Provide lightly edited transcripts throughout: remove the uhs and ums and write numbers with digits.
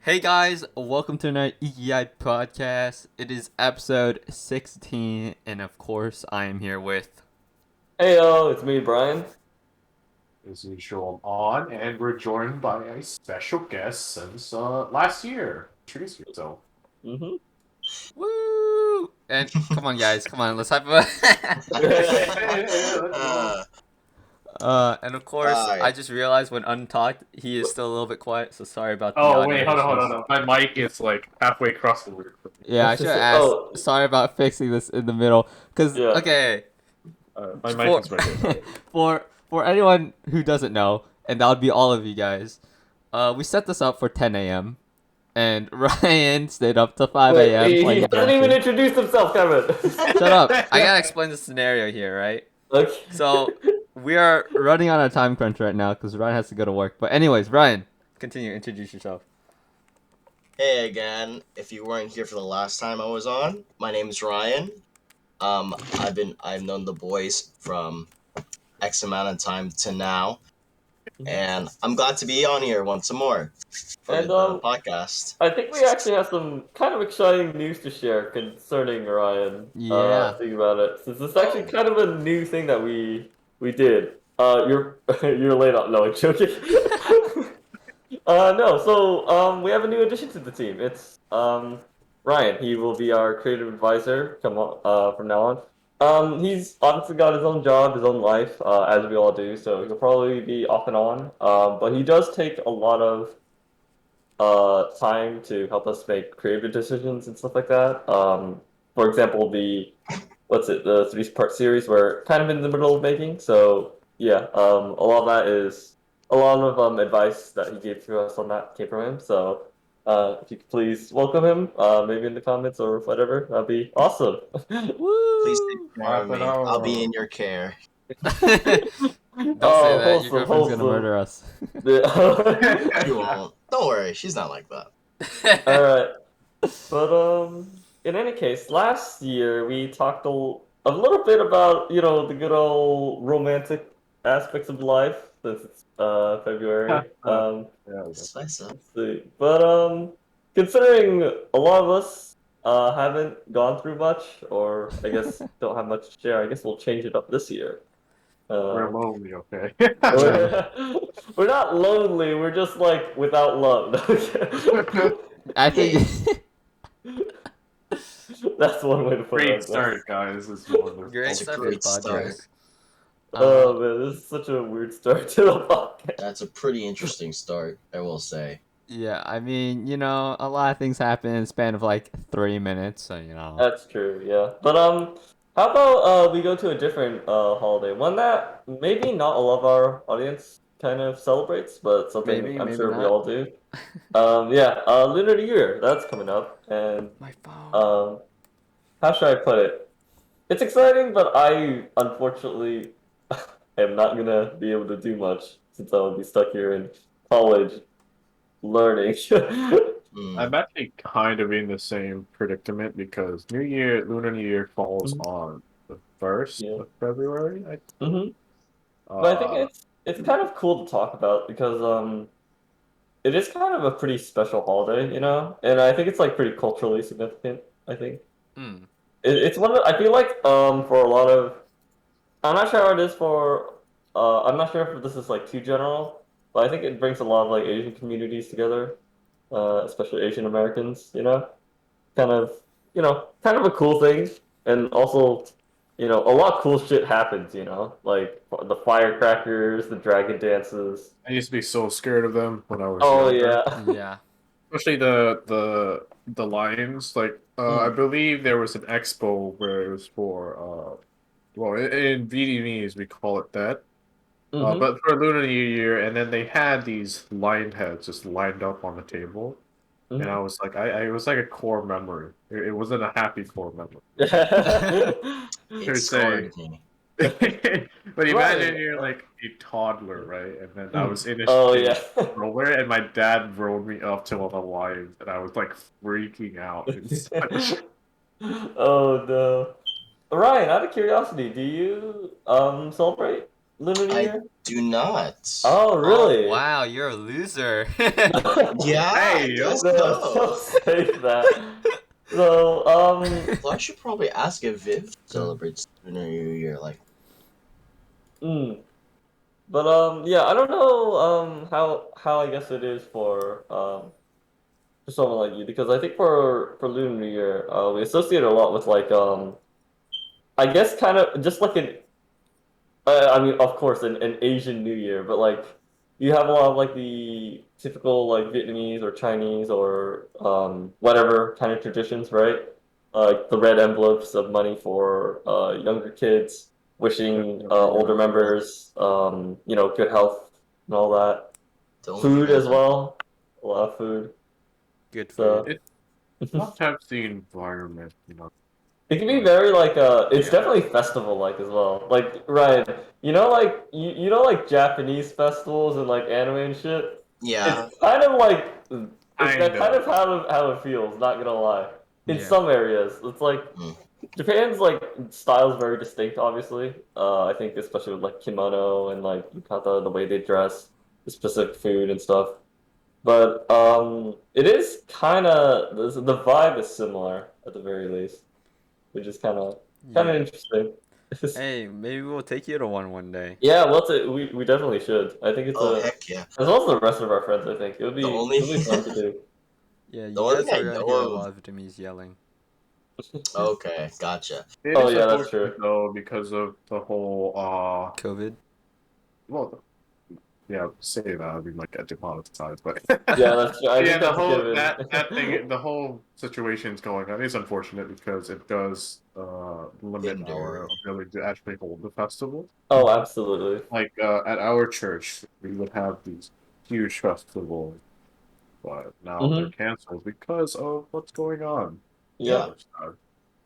Hey guys, welcome to another Ikigai podcast. It is episode 16, and of course, I am here with. Hey yo, it's me, Brian. As usual, on, and we're joined by a special guest since last year. Introduce yourself. Mm-hmm. Woo! And come on, guys, come on, let's have a. Let's go. And of course, I Alright. just realized when untalked, he is still a little bit quiet, so sorry about the Oh audio wait, hold on, hold on, issues. hold on. My mic is like halfway across the room. Yeah, I should have asked. Oh, Sorry about fixing this in the middle, cause yeah. okay, My for mic is right here. for anyone who doesn't know, and that would be all of you guys. We set this up for 10 a.m. and Ryan stayed up to 5 Wait, a.m. he playing hasn't even Genshin. introduced himself, Kevin. Shut up! I gotta explain the scenario here, right? Okay. So we are running on a time crunch right now because Ryan has to go to work. But anyways, Ryan, continue. Introduce yourself. Hey again. If you weren't here for the last time I was on, my name is Ryan. I've known the boys from X amount of time to now, and I'm glad to be on here once more for And the podcast. I think we actually have some kind of exciting news to share concerning Ryan. Yeah. Thinking about it, since it's actually kind of a new thing that we did. You're you're late on. No, I'm joking. No. So we have a new addition to the team. It's Ryan. He will be our creative advisor. Come on, from now on. He's obviously got his own job, his own life, as we all do. So he'll probably be off and on. But he does take a lot of time to help us make creative decisions and stuff like that. For example, the three-part series we're kind of in the middle of making. So yeah, a lot of that is a lot of advice that he gave to us on that came from him. So if you could please welcome him, maybe in the comments or whatever, that'd be awesome. Please take Woo! care of me. I'll be in your care. Don't say Oh, that. Your wholesome, girlfriend's gonna wholesome. murder us. You won't. Don't worry, she's not like that. All right. But in any case, last year we talked a little bit about the good old romantic aspects of life since it's February. Yeah, Decisive. Let's see. But considering a lot of us haven't gone through much, or I guess don't have much to share, I guess we'll change it up this year. we're Um, lonely, okay? we're not lonely. We're just like without love. I think. That's one way to put it. I Great guess. start, guys. This is wonderful. Great That's a start for great the start. podcast. Oh man, this is such a weird start to the podcast. That's a pretty interesting start, I will say. Yeah, I mean, a lot of things happen in a span of like 3 minutes, so That's true, yeah. But how about we go to a different holiday, one that maybe not all of our audience kind of celebrates, but something Maybe, I'm maybe sure we not. all do. Yeah, Lunar New Year, that's coming up, and My phone. how should I put it? It's exciting, but I unfortunately am not gonna be able to do much since I'll be stuck here in college learning. I'm actually kind of in the same predicament because Lunar New Year falls Mhm. on the 1st Yeah. of February. hmm But I think it's kind of cool to talk about because it is kind of a pretty special holiday, and I think it's like pretty culturally significant. I think Hmm. it's one of I feel like for a lot of I'm not sure how it is for I'm not sure if this is like too general, but I think it brings a lot of like Asian communities together, especially Asian Americans. Kind of a cool thing, and also. A lot of cool shit happens, like the firecrackers, the dragon dances. I used to be so scared of them when I was Oh younger. yeah. Yeah. Especially the lions. Like I believe there was an expo where it was for well in Vietnamese we call it that. hmm But for Lunar New Year, and then they had these lion heads just lined up on the table, and I hmm was like, it was like a core memory. It wasn't a happy core memory. It You're saying, scarred me. but Right. imagine you're like a toddler, right? And then I was Oh in a yeah. stroller, and my dad rolled me up to one of the lions, and I was like freaking out. It's such Oh no. Ryan, out of curiosity, do you celebrate Lunar New I Year? do not. Oh, Oh really? wow, you're a loser. Yeah, I Hey, guess yo. No, don't so. say that. So, Well, I should probably ask if Viv celebrates Lunar New Year. Like, mm, but yeah, I don't know how I guess it is for someone like you because I think for Lunar New Year, we associate it a lot with like I guess kind of just like I mean, of course, an Asian New Year, but like you have a lot of like the typical like Vietnamese or Chinese or whatever kind of traditions, right? Like the red envelopes of money for younger kids, wishing older members good health and all that. the only thing Food I as know. well, a lot of food. Good food. So It sometimes the environment, it can be like, very like it's yeah. definitely festival like as well. Like Ryan, like you know like Japanese festivals and like anime and shit. Yeah, It's kind of like it's that Kind kind of. of how it feels. Not gonna lie. In Yeah. some areas, it's like mm, Japan's like style is very distinct. Obviously, I think especially with like kimono and like yukata, the way they dress, the specific food and stuff. But it is kind of the vibe is similar at the very least, which is kind of Yeah. interesting. Hey, maybe we'll take you to one day. Yeah, we definitely should. I think it's oh a heck yeah. as well as the rest of our friends. I think The only it'll be fun to do. Yeah, the you only guys thing I are gonna hear a know of. lot of Vietnamese yelling. Okay, gotcha. It Oh is yeah, that's unfortunate true. though because of the whole COVID. well, yeah, say that I mean like get demonetized, but Yeah, that's true. I yeah, think the that's a whole given. that thing, the whole situation's going on is unfortunate because it does limit Hinder. our ability to actually hold the festival. Oh, absolutely. Like at our church, we would have these huge festivals, but now they're Hmm. canceled because of what's going on. Yeah. Yep.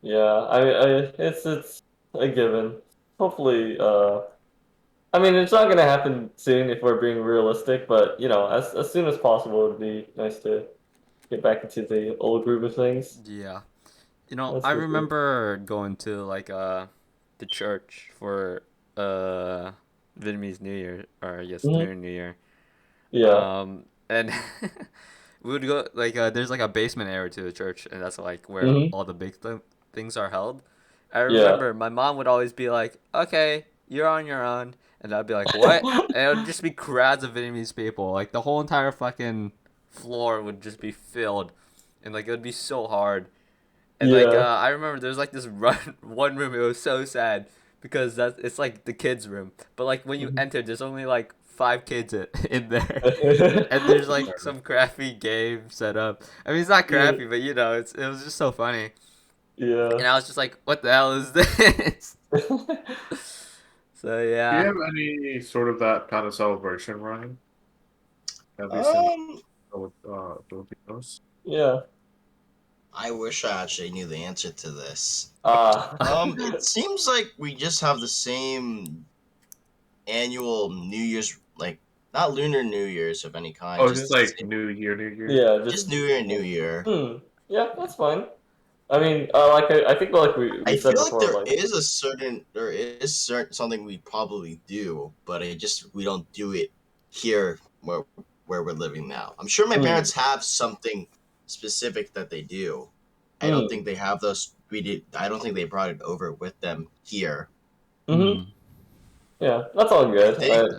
Yeah. It's a given. Hopefully, I mean, it's not gonna happen soon if we're being realistic, but as soon as possible, it'd be nice to get back into the old groove of things. Yeah. That's I for sure. remember going to like the church for uh Vietnamese New Year or yes, Hmm. Lunar New Year. Yeah. And we would go like there's like a basement area to the church and that's like where Hmm. all the big things are held. I Yeah. remember my mom would always be like, "Okay, you're on your own." And I'd be like, "What?" And it would just be crowds of Vietnamese people. Like the whole entire fucking floor would just be filled. And like it would be so hard. And like Yeah. I remember there was like this one room. It was so sad because it's like the kids' room. But like when you Mhm. enter, there's only like 5 kids in there, and there's like some crappy game set up. I mean, it's not Yeah. crappy, but it was just so funny. Yeah. And I was just like, "What the hell is this?" So Do you yeah, have any sort of that kind of celebration, Ryan? At least in Um, Filipinos? Yeah. I wish I actually knew the answer to this. Ah. It seems like we just have the same annual New Year's, like not Lunar New Year's of any kind, Oh, just just the like same, New Year, New Year. Yeah. just Just. New Year, New Year. Yeah, that's fine. I mean, like I think like we I said feel like before, like. there is certain something we probably do, but we don't do it here where we're living now. I'm sure my Mm, parents have something specific that they do. I don't mm, think they have those. We did. I don't think they brought it over with them here. mm-hmm. mm. Yeah, that's all I good. think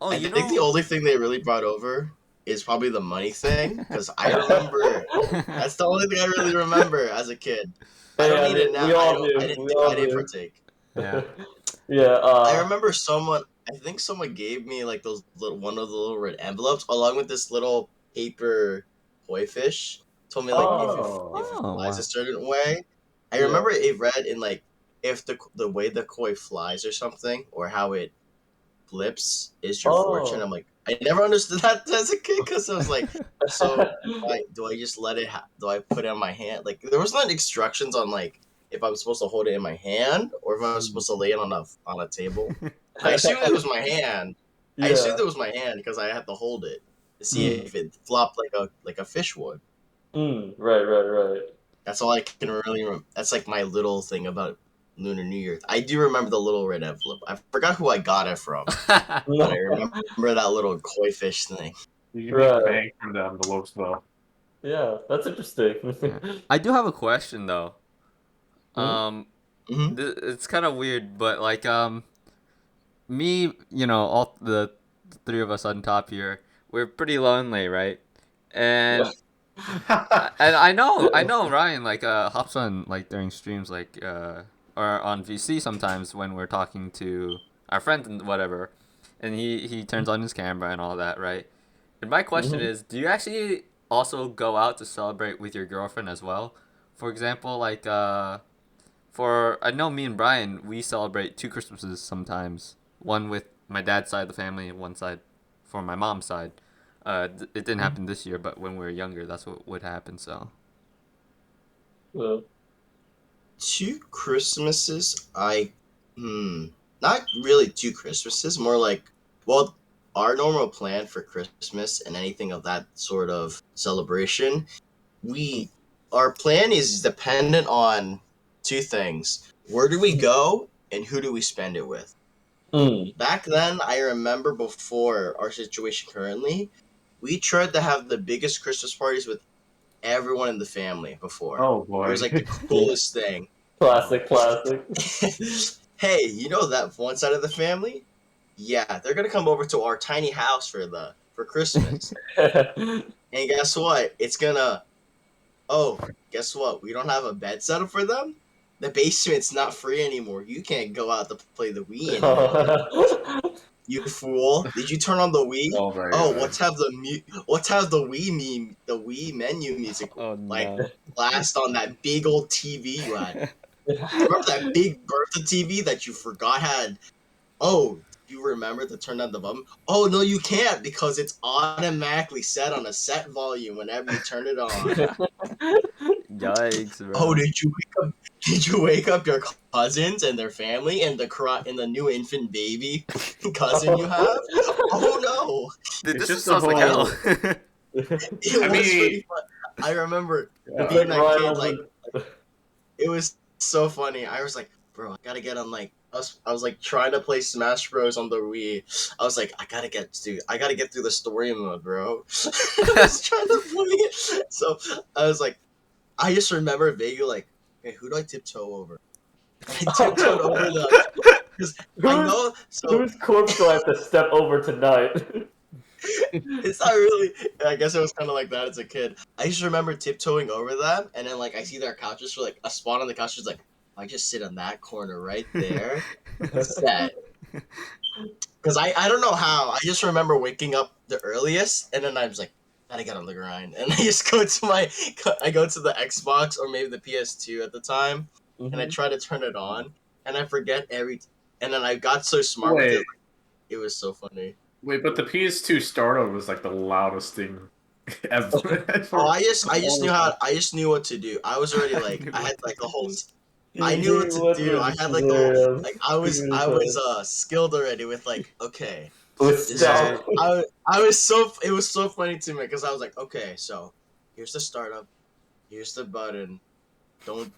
Oh, I you think the know. only thing they really brought over is probably the money thing because I remember that's the only thing I really remember as a kid. I don't Yeah, need it now. we all I do. didn't We all I didn't do. partake. Yeah. Yeah. I remember someone. I think someone gave me like those one of the little red envelopes along with this little paper koi fish. Told me like if it Oh, Oh flies a wow. certain way. I Yeah. remember it read in like if the way the koi flies or something or how it flips is your fortune. Oh. I'm like I never understood that as a kid because I was like so do I just let it do I put it on my hand like there was not instructions on like if I'm supposed to hold it in my hand or if I'm Mm. supposed to lay it on a table. I assumed it was my hand. I assumed Yeah. it was my hand because I had to hold it to see Mm, if it flopped like a fish would. mm. Right. Right. Right. That's all I can really. That's like my little thing about Lunar New Year. I do remember the little red envelope. I forgot who I got it from, but I remember that little koi fish thing. You can Right. make bank from the envelopes though. Yeah, that's interesting. I do have a question though. Hmm? Hmm. It's kind of weird, but like me, you know, all the three of us on top here, we're pretty lonely, right? Yeah. And I know Ryan like hops on like during streams like or on VC sometimes when we're talking to our friends and whatever, and he turns on his camera and all that, right? And my question Mhm. is, do you actually also go out to celebrate with your girlfriend as well? For example, like for I know me and Brian, we celebrate two Christmases sometimes. One with my dad's side of the family, and one side for my mom's side. It didn't happen this year, but when we were younger, that's what would happen. So. Well, 2 Christmases, not really 2 Christmases, more like, well, our normal plan for Christmas and anything of that sort of celebration, we our plan is dependent on two things: where do we go and who do we spend it with. mm. Back then, I remember before our situation currently, we tried to have the biggest Christmas parties with everyone in the family before. Oh It was boy. like the coolest thing. Classic, classic. Hey, you know that one side of the family? Yeah, they're gonna come over to our tiny house for Christmas. And guess what? It's gonna Oh, guess what? We don't have a bed set up for them? The basement's not free anymore. You can't go out to play the Wii anymore. You fool! Did you turn on the Wii? Oh my Oh, god. let's have the Wii menu music Oh like no. blast on that big old TV you had. Remember that big Bertha TV that you forgot had? Oh, do you remember to turn on the button? Oh no, you can't because it's automatically set on a set volume whenever you turn it on. Yikes, Oh, bro. did you wake up? Did you wake up your cousins and their family and and the new infant baby cousin you have? Oh no, Dude, It's this just just the sounds like hell. whole. it I was mean, pretty fun. I remember yeah. It's being like that Ryan kid. was It was so funny. I was like, bro, I gotta get on like I was like trying to play Smash Bros on the Wii. I was like, I gotta get through the story mode, bro. I was trying to play it. So I was like, I just remember vaguely like, hey, who do I tiptoe over? I tiptoed over the because I whose know. So whose corpse do I have to step over tonight? it's not really. I guess it was kind of like that as a kid. I just remember tiptoeing over them, and then like I see their couches for like a spot on the couch is like, I just sit on that corner right there. Set. Because I don't know how. I just remember waking up the earliest, and then I was like, gotta get on the grind, and I just I go to the Xbox or maybe the PS2 at the time, and I Mhm. try to turn it on, and I forget and then I got so smart with it, Wait, like, it was so funny. wait, but the PS2 startup was like the loudest thing ever. Oh, For I just knew what to do. I was already like, I had like the whole I knew He what to went do. through I the had like the whole scenarios like too many I was times. skilled already with like, okay, With this is Yeah. stealth. I was so it was so funny to me because I was like, okay, so here's the startup, here's the button. Don't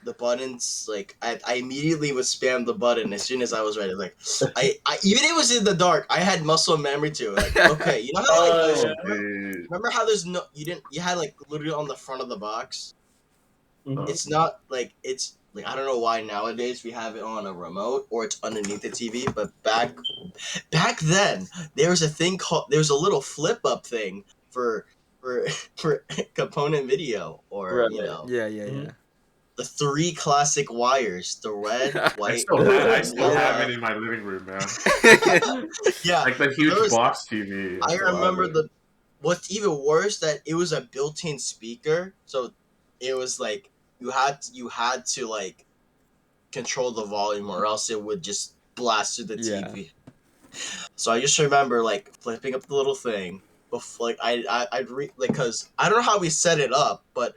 the buttons like I immediately would spam the button as soon as I was ready. Like I even it was in the dark, I had muscle memory to it. Like, okay, you know how like Oh oh, yeah. dude. remember how there's no you didn't you had like literally on the front of the box. Mhm. It's not like it's like I don't know why nowadays we have it on a remote or it's underneath the TV, but back then there was a thing called there was a little flip up thing for for component video or Right. you know Yeah, yeah, Mhm. yeah. the three classic wires, the red, white, I and still have yellow. it in my living room, man. Yeah, Like the there huge was. box TV. I I still have remember it. the. What's even worse that it was a built-in speaker, so it was like you had to like control the volume or else it would just blast through the Yeah. TV. So I just remember like flipping up the little thing before like I'd like because I don't know how we set it up, but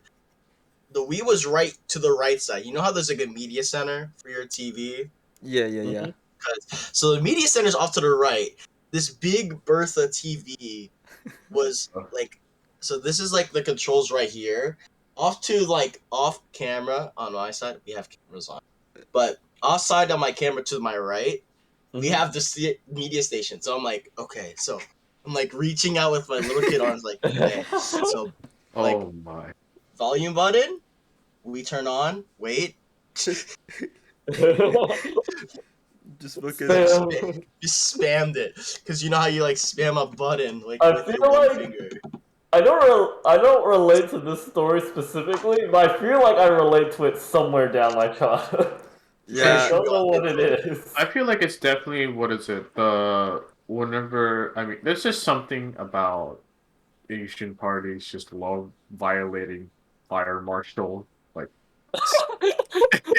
the Wii was right to the right side. You know how there's like a media center for your TV? Yeah, yeah, yeah. Mhm. So the media center's off to the right. This big Bertha TV was like, so this is like the controls right here. Off to like off camera on my side, we have cameras on. But outside on my camera to my right, we Mhm. have the media station. So I'm like, okay, so I'm like reaching out with my little kid arms, like, okay, so like Oh my. volume button, we turn on, wait, Just fucking. Spam. just spammed it, because you know how you like spam a button like I with feel your one like finger. I don't relate to this story specifically, but I feel like I relate to it somewhere down my childhood. Yeah. I don't know what it is. I feel like it's definitely what is it? Whenever I mean, there's just something about Asian parties just love violating fire marshal like You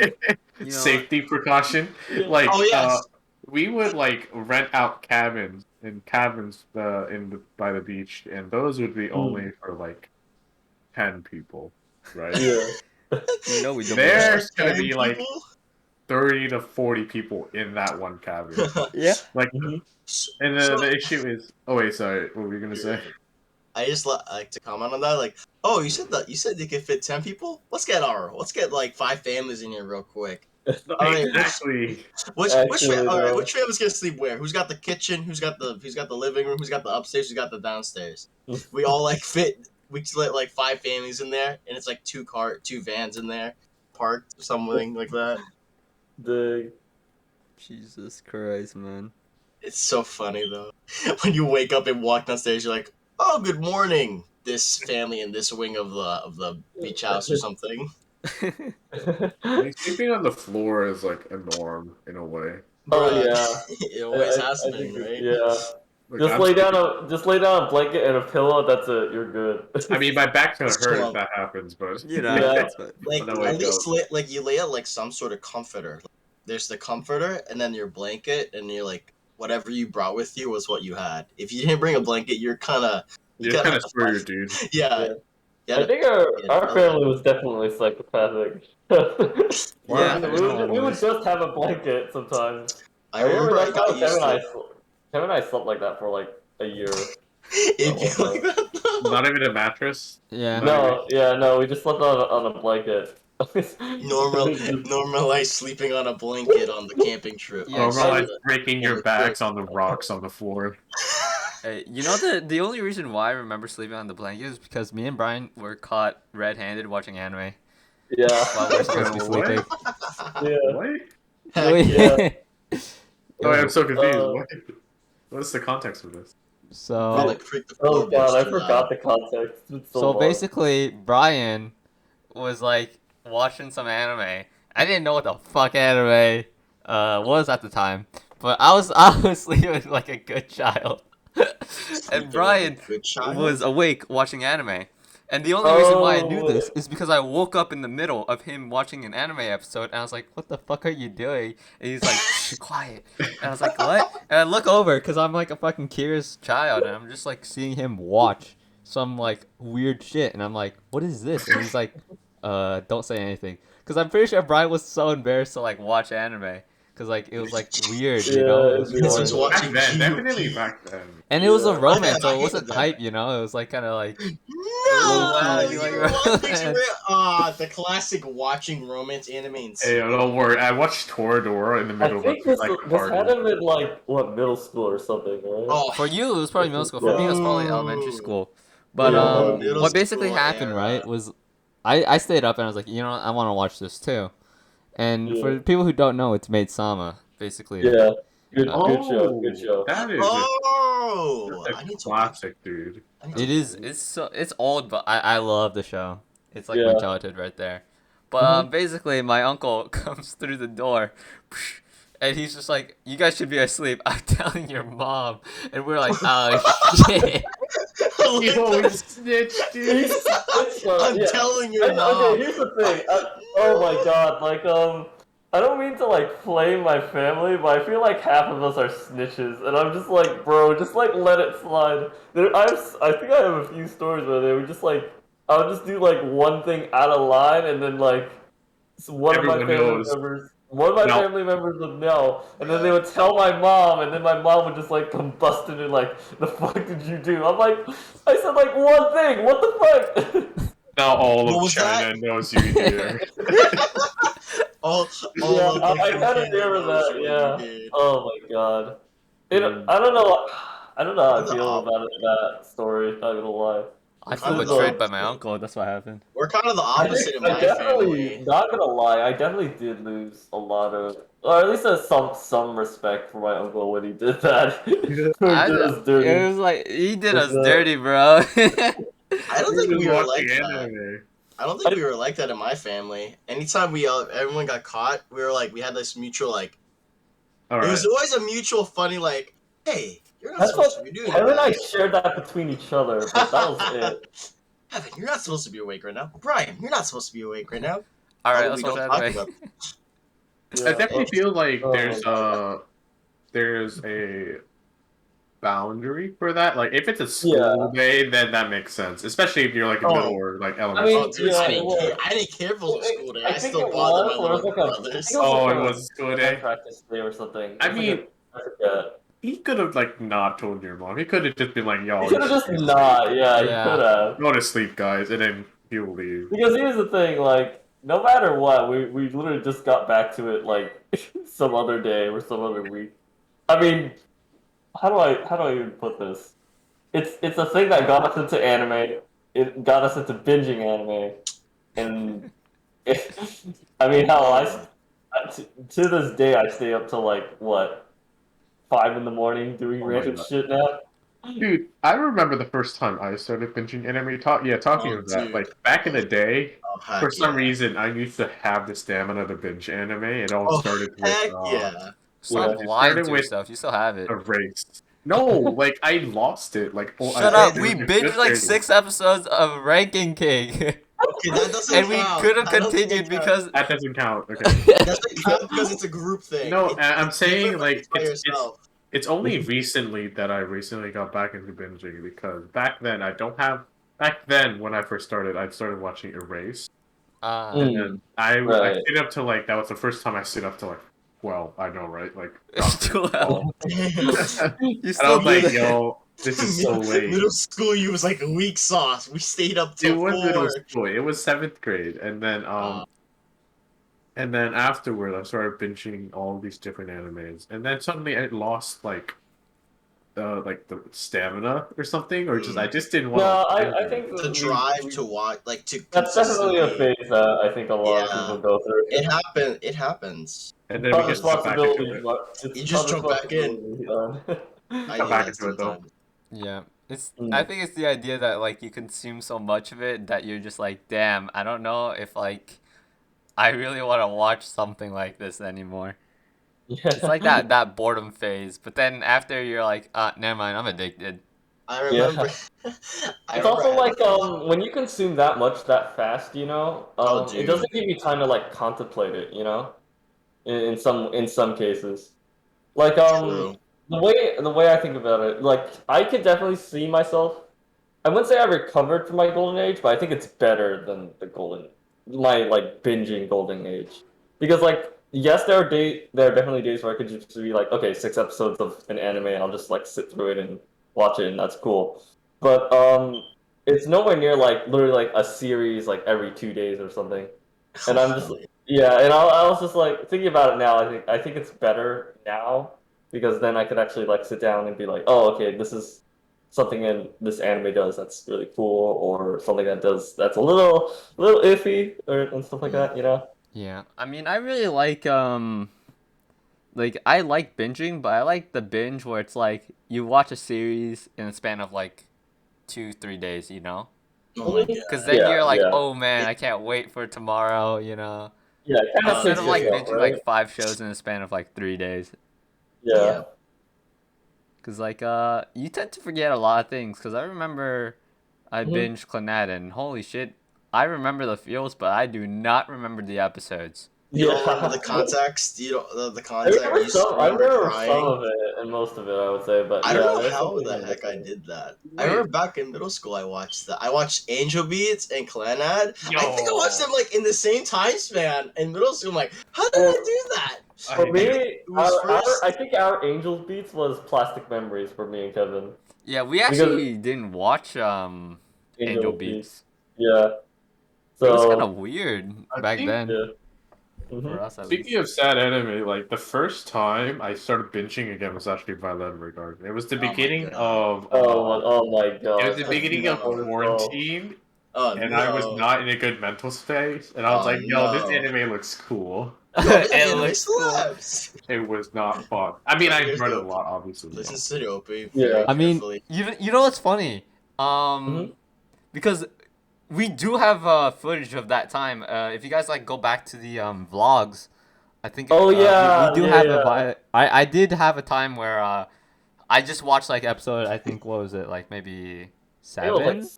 know what? safety precaution. Yeah. Like Oh yes, we would like rent out cabins by the beach, and those would be only for like 10 people, right? Yeah. You know we don't. There's gonna 10 be like people. 30 to 40 people in that one cabin. Yeah. Like, Mhm. and So, the issue is, oh wait, sorry, what were you gonna you're say? right. I just like to comment on that. Like, oh, you said they could fit 10 people. Let's get like 5 families in here real quick. No, All right, exactly. Actually, all right, no. which family's gonna sleep where? Who's got the kitchen? Who's got the living room? Who's got the upstairs? Who's got the downstairs? We all like fit. We just let like 5 families in there, and it's like 2 vans in there, parked or something like that. The Jesus Christ, man. It's so funny though. When you wake up and walk downstairs, you're like, "Oh, good morning." This family in this wing of the beach house or something. I mean, sleeping on the floor is like a norm in a way. Oh Bruh, yeah. it always has I been, think right? yeah. Like, Just I'm lay sleeping- down a blanket and a pillow. That's it. You're good. I mean, my back's gonna hurt So, if that happens, but You know, Yeah. that's what. Like when I at wake least up, like you lay out like some sort of comforter. There's the comforter, and then your blanket, and you're like whatever you brought with you was what you had. If you didn't bring a blanket, you're you're gotta kind have of to find. screwed, dude. Yeah, I yeah. think our family was definitely psychopathic. Yeah. We would just have a blanket sometimes. I remember I that's how got used to it. Kevin and I slept like that for like a year. It'd be like that though. Not even a mattress. Yeah. No, we just slept on a blanket. Normalize sleeping on a blanket on the camping trip. Yeah, Or so- like breaking your Holy backs on the rocks on the floor. Hey, you know the only reason why I remember sleeping on the blanket is because me and Brian were caught red-handed watching anime Yeah. while we're supposed to be What? sleeping. Yeah. What? Heck yeah. Oh, I'm so confused. Uh, What? What is the context of this? So Probably creaked the Oh floorboards god, I too forgot loud. the context. It's so so long. basically Brian was like watching some anime. I didn't know what the fuck anime was at the time, but I was sleeping like a good child. And Brian Good child. was awake watching anime. And the only reason why I knew Oh. this is because I woke up in the middle of him watching an anime episode, and I was like, "What the fuck are you doing?" And he's like, "Shh, quiet." And I was like, "What?" And I look over because I'm like a fucking curious child, and I'm just like seeing him watch some like weird shit, and I'm like, "What is this?" And he's like, don't say anything," because I'm pretty sure Brian was so embarrassed to like watch anime. Cause like it was like weird, you know. It was Yeah, This boring. was Back watching then, GOP. definitely back then. And it was a Yeah. romance, so I it wasn't hated that. hype, you know. It was like kind of like No, Wow, you you like were watching romance. the classic watching romance anime. And Hey, don't worry. I watched Toradora in the I middle think of this like a this party. had him in like what middle school or something, right? oh, for you, it was probably middle school. For me, it was probably elementary Ooh. school. But Yeah, middle what basically school happened, era. right, was I stayed up and I was like, you know, what? I want to watch this too. And Yeah. for people who don't know, it's Maid Sama, basically. Yeah. Good Oh, show, good show. That is Oh, a I need to watch. classic, dude. I need to It is. It's old, but I love the show. It's like my Yeah. childhood right there. But basically, my uncle comes through the door, and he's just like, "You guys should be asleep. I'm telling your mom." And we're like, "Oh shit!" You snitch, dude. I'm Yeah. telling your mom. Okay, here's the thing. Oh my god, like I don't mean to like flame my family, but I feel like half of us are snitches, and I'm just like, bro, just like let it slide. I think I have a few stories where they were just like, I would just do like one thing out of line, and then like one Everyone of my family knows. members. One of my No. family members would know, and then they would tell my mom, and then my mom would just like combust into like, "The fuck did you do?" I'm like, I said like one thing. What the fuck? Now all What of was China knows you here. all Yeah, of I the kind of remember volcanoes that. were Yeah. made. Oh my god. Dude, I don't know. I don't know how We're I the feel op- about that story. Not gonna lie. I we're It's feel kind of just the betrayed like by my opposite. uncle. That's what happened. We're kind of the I think opposite in I my definitely family. not gonna lie. I definitely did lose a lot of, or at least some respect for my uncle when he did that. Or did us It dirty. was like he did With us dirty, bro. I don't We were think just we were like watching that. anime. I don't think we were like that in my family. Anytime everyone got caught, we were like, we had this mutual like. All It right. was always a mutual funny like, hey, you're not That's supposed to what be doing Kevin and I that. shared that between each other, but that was it. Evan, you're not supposed to be awake right now. Brian, you're not supposed to be awake right now. All right, Oh, let's we watch don't talk anime. about. I Yeah. definitely feel like Oh, there's a boundary for that. Like if it's a yeah. school day, then that makes sense, especially if you're like in middle Oh, or like I elementary. mean, Oh, dude, yeah, it was. I didn't care if it was a school day. I I think still it bothered my was, or it little was like I think it brothers. was like Oh, it a was school band day. practice day or something. It I was like mean, I forget. he could have like not told your mom. He could have just been like, He "Yo, could you have should just go to sleep. not, yeah, he could Yeah. have. Go to sleep, guys," and then he'll leave. Because here's the thing, like, no matter what, we literally just got back to it like some other day or some other week. I mean, how do I even put this? It's a thing that got us into anime. It got us into binging anime, and I mean, to this day I stay up till like what 5 in the morning doing Oh my random god, shit now. dude! I remember the first time I started binging anime. Talking Oh, of that, dude. like back in the day, Oh, for heck some yeah. reason, I used to have the stamina to binge anime. It all Oh, started with heck yeah. Stop Yeah. it lying started to with yourself. You still have it. a race. No, like I lost it. Like I Shut started up. Hey, We doing it binged fifth like grade. 6 episodes of Ranking King. okay, that doesn't And we count. could have I don't think continued it counts. because. That doesn't count. Okay. It doesn't count because it's a group thing. No, I'm It's different saying when like it's by yourself. it's only recently that I recently got back into binging because back then I don't have back then when I first started I started watching Erase and then I Right. stayed up to like that was the first time I stayed up to like 12. I know, right? Like It's got too there. loud. You And I still was do like, that. yo, this is so late. Middle school, you was like a weak sauce. We stayed up It till was middle 4. school. It was seventh grade, and then afterward I started binging all these different animes, and then suddenly I lost like the stamina or something, or just I just didn't want No, to watch I think To drive to watch, like to that's definitely a consistently. phase that I think a lot of Yeah, people go through. it happens. and It's then we called get stuck back into responsibility, it. but it's You just called jump back in. responsibility. I Got do back that into it though. sometimes. Yeah. It's. I Mm. think it's the idea that like you consume so much of it that you're just like, damn. I don't know if like I really want to watch something like this anymore. It's like Yeah. that boredom phase. But then after you're like, never mind. I'm addicted. I remember. Yeah. I It's remember also having like those. when you consume that much that fast, Oh, it dude. doesn't give you time to like contemplate it, in some cases. Like True. the way I think about it, like I could definitely see myself. I wouldn't say I recovered from my golden age, but I think it's better than my like binging golden age. Because like yes, there are definitely days where I could just be like, okay, 6 episodes of an anime, and I'll just like sit through it and watch it, and that's cool. But it's nowhere near like literally like a series like every 2 days or something. And I'm just yeah, and I was just like thinking about it now. I think it's better now because then I could actually like sit down and be like, oh, okay, this is something in this anime does that's really cool, or something that does that's a little iffy, or and stuff like Mm. that. Yeah. I mean, I really like I like binging, but I like the binge where it's like you watch a series in a span of like 2-3 days, you know? Oh my god. Because then Yeah, you're like, yeah, oh man, I can't wait for tomorrow, you know? yeah. It kind of Instead takes of Dude. like yourself, binging right? like 5 shows in a span of like 3 days. Yeah, Yeah. Because like you tend to forget a lot of things. Because I remember I Mhm. binged Clannad and holy shit, I remember the feels, but I do not remember the episodes. You don't remember the yeah. context? You don't the I context? remember You just I remember remember some crying? of it and most of it, I would say, but I don't yeah, know there's how something the you're heck I missing. did that. I Wait, remember back in middle school, I watched that. I watched Angel Beats and Clannad. yo, I think I watched them like in the same time span in middle school. I'm like, how did I Well, do that? for I And hate. then me, it was I first. think our Angels Beats was Plastic Memories for me and Kevin Yeah, we because actually didn't watch Angel Angel Beats, Beats. yeah. It was kind of So weird I back think then. yeah, For us at Speaking least. of sad anime, like the first time I started binging again was actually Violet Evergarden. It was the Oh my beginning God. of Oh my it was god. the That's beginning of No. beautiful. quarantine, Oh and I was no. not in a good mental space, and I was Oh like, "Yo, this no. anime looks cool." Yo, this It anime looks cool. slaps. It was not fun. I mean, Bro, I here's enjoyed the it a OP. lot, obviously. Listen to the OP Yeah. very I mean, carefully. you know what's funny? Mhm. Because we do have footage of that time. If you guys like go back to the vlogs, I think Oh we yeah, do yeah, have yeah. I did have a time where I just watched like episode. I think what was it like maybe I think it was like 7,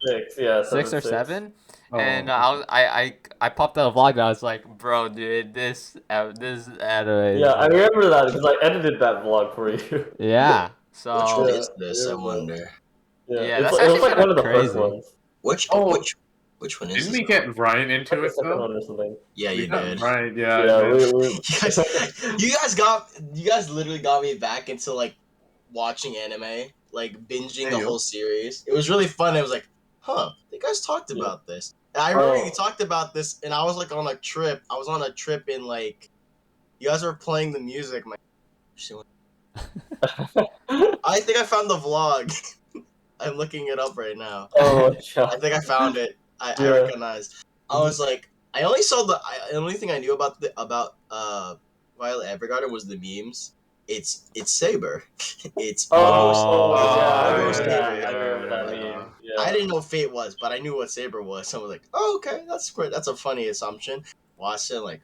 6, yeah, 6 or 6. 7, and Oh, I popped out a vlog and I was like, bro, dude, this anime Yeah, is I like, remember that because I edited that vlog for you. yeah. Which one So Yeah, is I this, I remember. wonder? Yeah, yeah, that's it was actually like kind one of of the first crazy. ones. Which oh, which one is didn't this? we get Ryan Like into the it second though? one or something. Yeah, We you got did. Ryan, yeah, and Yeah, then we You guys literally got me back into like watching anime, like binging Hey, the yo. whole series. It was really fun. It was like, huh, you guys talked Yeah. about this. And I remember you Oh. talked about this, and I was like on a trip. I was on a trip in like, you guys were playing the music. I think I found the vlog. I'm looking it up right now. Oh I god. think I found it. I Yeah. recognized. I was like, I only saw the only thing I knew about Violet Evergarden was the memes. It's Saber. It's Oh yeah, I Robo remember yeah, Saber. that. yeah, I yeah, remember yeah, that yeah. meme. I Yeah. didn't know Fate was, but I knew what Saber was. So I was like, oh okay, that's great. That's a funny assumption. Watched it like,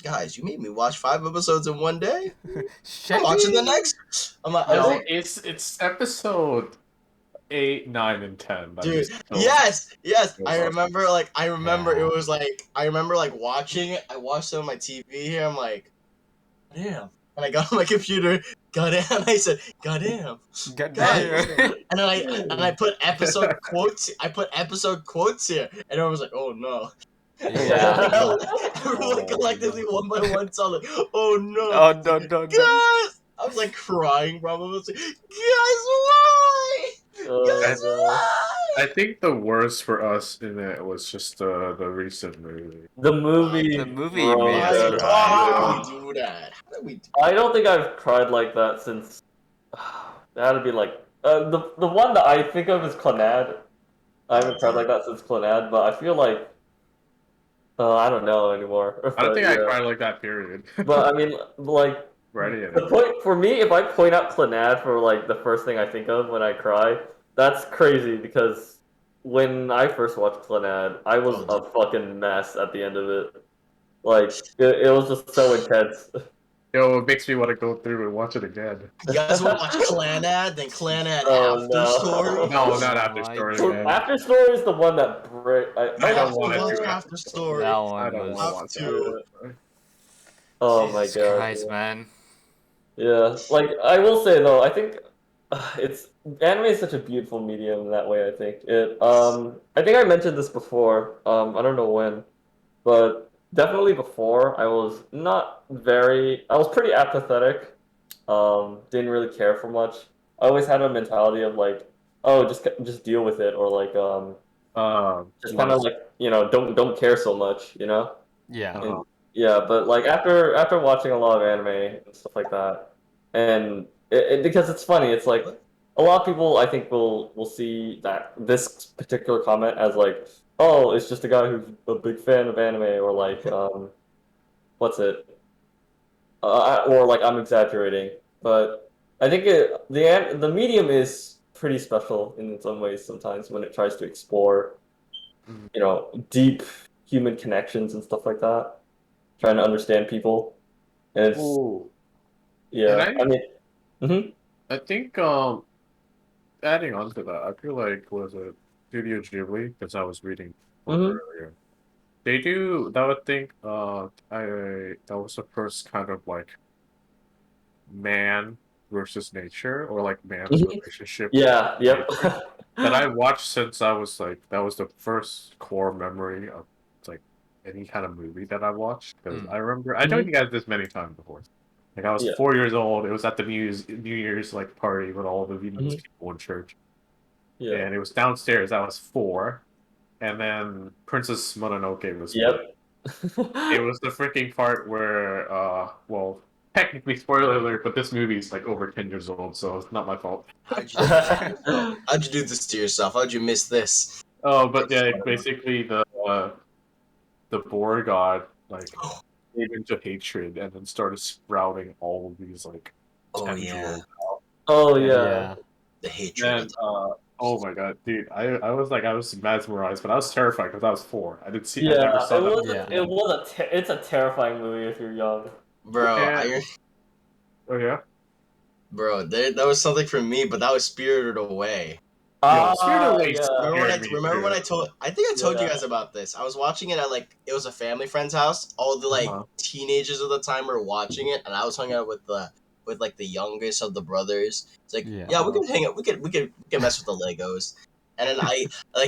guys, you made me watch 5 episodes in one day. I'm watching the Shaggy. next. I was No, like, it's episode 8, 9, and 10 that dude, just yes. kills I us. remember Yeah. it was like I remember like watching it. I watched it on my TV here. I'm like, damn. And I got on my computer, goddamn. I said, goddamn, God guys. damn. And I put episode quotes. I put episode quotes here, and everyone was like, oh no. Yeah. Everyone collectively one by one saw like, oh no, Oh no no no. guys. I was like crying, probably. I was like, guys, why? Oh I, Guys, god. I why? think the worst for us in it was just the recent movie. The The movie movie made broke us Why? us. cry. How did we Ah, do that? How did we do? I don't think I've cried like that since. That would be like the one that I think of is Clannad. I Oh, haven't cried like dude. that since Clannad, but I feel like I don't know anymore. I don't But think I yeah, cried like that. Period. but I mean, like For any the anime. point for me, if I point out Clannad for like the first thing I think of when I cry, that's crazy because when I first watched Clannad, I was Oh, a dude. fucking mess at the end of it. Like it was just so intense. Yo, it makes me want to go through and watch it again. You guys want to watch Clanad? Then Clanad Oh After Story. no. No, not Oh after my story, So man. god. After Story is the one that break. You I Oh, don't have wait, to want to watch do what? After after story. That Story. I one don't want to was Have watch to. after story. Oh my Jesus god. Christ, man. Yeah, like I will say though, I think it's anime is such a beautiful medium in that way. I think I think I mentioned this before. I don't know when, but definitely before I was not very. I was pretty apathetic. Didn't really care for much. I always had a mentality of like, oh, just deal with it, or like just kind of Less. like don't care so much, you know. Yeah. And Uh-huh. yeah, but like after watching a lot of anime and stuff like that, and because it's funny, it's like a lot of people I think will see that this particular comment as like, oh, it's just a guy who's a big fan of anime, or like what's it, or like I'm exaggerating. But I think the medium is pretty special in its own ways sometimes when it tries to explore Mhm. deep human connections and stuff like that, trying to understand people. And it's Ooh. And yeah, I mean, hmm I think adding on to that, I feel like was it Studio Ghibli because I was reading manga hmm earlier. They do that would think I that was the first kind of like man versus nature or like man's hmm relationship with yeah, yep. nature that I watched since I was like that was the first core memory of like any kind of movie that I watched because Mm. I remember I told hmm you guys this many times before. Like I was Yeah. 4 years old. It was at the New Year's like party with all the Vietnamese hmm people in church, Yeah. and it was downstairs. I was 4, and then Princess Mononoke was Yep. playing. It was the freaking part where, well, technically spoiler alert, but this movie is like over 10 years old, so it's not my fault. How'd you do this to yourself? How'd you do this to yourself? How'd you miss this? Oh, but yeah, basically the boar god like gave into hatred and then started sprouting all of these like Oh tendrils. yeah, Oh Yeah. yeah. the hatred. And oh my god, dude, I was mesmerized, but I was terrified because I was 4. I Yeah, never saw it that. was. Yeah. It was it's a terrifying movie if you're young. Bro, Yeah. Oh yeah. that was something for me, but that was Spirited Away. Yo, Spirited Away Yeah. scared me, too. I think I told you Yeah. guys about this. I was watching it at it was a family friend's house. All the like Uh-huh. teenagers of the time were watching it, and I was hung out with the youngest of the brothers. It's like, Yeah. yeah, we can hang out. We can mess with the Legos. And then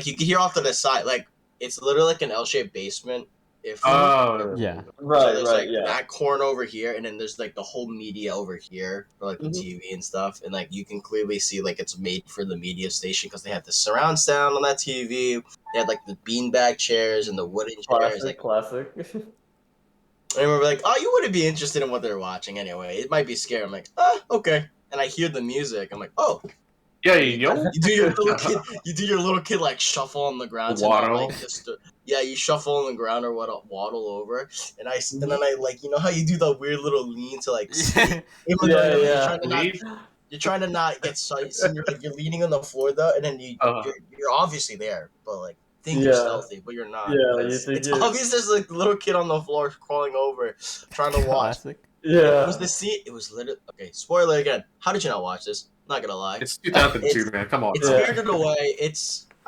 you can hear off to the side, like it's literally like an L-shaped basement. If Oh Yeah. so Right. there's Right. like Yeah. that corner over here, and then there's like the whole media over here for like the Mhm. TV and stuff, and like you can clearly see like it's made for the media station because they had the surround sound on that TV. They had like the beanbag chairs and the wooden chairs. Like Classic. I remember, like, oh, you wouldn't be interested in what they're watching anyway. It might be scary. I'm like, okay. And I hear the music. I'm like, oh, yeah, yo. you do your little kid. You do your little kid like shuffle on the ground to not Waddle. like yeah, you shuffle on the ground or waddle over, and then I like how you do the weird little lean to like Yeah. even though Yeah. you're trying to not get sights and you're leaning on the floor though, and then Uh-huh. you're obviously there, but like think you're Yeah. stealthy, but you're not. Yeah, because you think it's you're- obvious there's like a little kid on the floor crawling over, trying to watch. Classic. Yeah. It was the scene. It was literally okay. Spoiler again. How did you not watch this? Not gonna lie. It's 2002, man. Come on. It's Yeah. Spirited Away.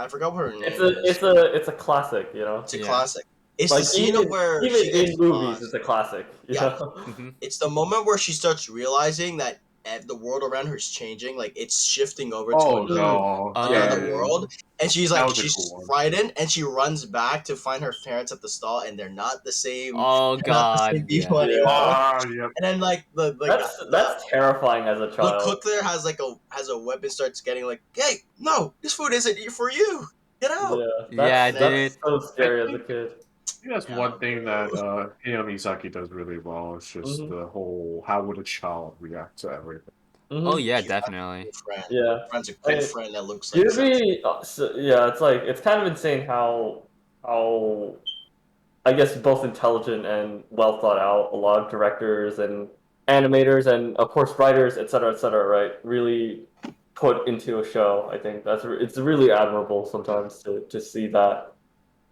I forgot what her name is. It's a classic, you know. It's a Yeah. classic. It's Like the scene even, where even she gets in movies, lost. it's a classic. You Yeah. know? Mhm. It's the moment where she starts realizing that the world around her is changing. Like it's shifting over Oh to no. another Yeah. world, and she's That like was a she's cool one. frightened, and she runs back to find her parents at the stall, and they're not the same. Oh They're not the same god. people Yeah. anymore. Ah, yep. And then like That's terrifying as a the child. cook there has a weapon, starts getting like, hey, no, this food isn't for you. Get out. Yeah, that's dude. so scary as a kid. I think that's one thing that Hayao Miyazaki does really well. It's just Mhm. the whole how would a child react to everything. Mhm. Oh yeah, You have definitely. a friend. Yeah. Friend's a I good mean, friend that looks like You'd be, yeah, it's like it's kind of insane how I guess both intelligent and well thought out a lot of directors and animators and of course writers, etc., right? Really put into a show. I think it's really admirable sometimes to see that.